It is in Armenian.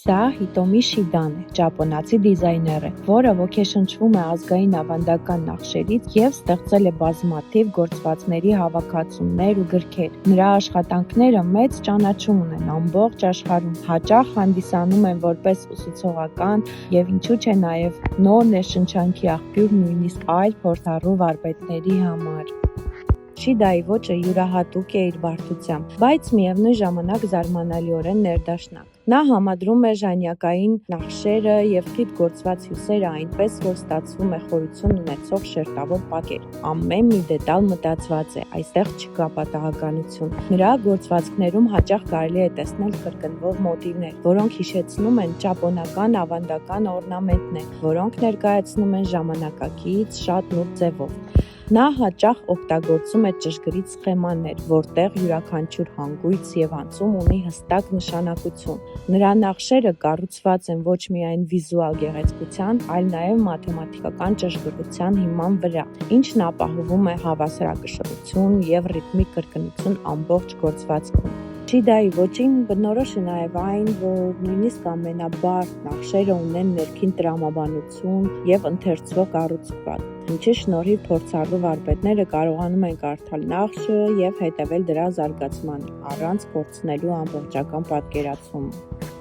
Սա Հիտոմի Շիդան է, ճապոնացի դիզայներ է, որը ոգեշնչվում է ազգային ավանդական նախշերից և ստեղծել է բազմաթիվ գործվածքների հավաքածուներ ու գրքեր։ Նրա աշխատանքները մեծ ճանաչում ունեն ամբողջ աշխարհում, հաճախ հանդիսանում են որպես ուսուցողական և ինչու՞ չէ նաև նոր ներշնչանքի աղբյուր նույնիսկ այլ փորձառու վարպետների համար։ Շիդայի ոճը յուրահատուկ է իր բարդությամբ, բայց միևնույն ժամանակ զարմանալիորեն ներդաշնակ։ Նա համադրում է ժանյակային նախշերը և խիտ գործված հյուսերը այնպես, որ ստացվում է խորություն ունեցող շերտավոր պատկեր։ Ամեն մի դետալ մտածված է, այստեղ չկա պատահականություն։ Նրա գործվածքներում հաճախ կարելի է տեսնել կրկնվող մոտիվներ, որոնք հիշեցնում են ճապոնական ավանդական օրնամենտներ, որոնք ներկայացնում են ժամանակակից, շատ նուրբ ձևով։ Նա հաճախ օգտագործում է ճշգրիտ սխեմաներ, որտեղ յուրաքանչյուր հանգույց և անցում ունի հստակ նշանակություն։ Նրա նախշերը կառուցված են ոչ միայն վիզուալ գեղեցկության, այլ նաև մաթեմատիկական ճշգրտության հիման վրա, ինչն ապահովում է հավասարակշռություն և ռիթմիկ կրկնություն ամբողջ գործվածքում։ Շիդայի ոճին բնորոշ է նաև այն, որ նույնիսկ ամենաբարդ նախշերը ունեն ներքին տրամաբանություն և ընթերցվող կառուցվածք, ինչի շնորհիվ փորձառու վարպետները կարողանում են կարդալ նախշը և հետևել դրա զարգացմանը, առանց կորցնելու ամբողջական պատկերացումը։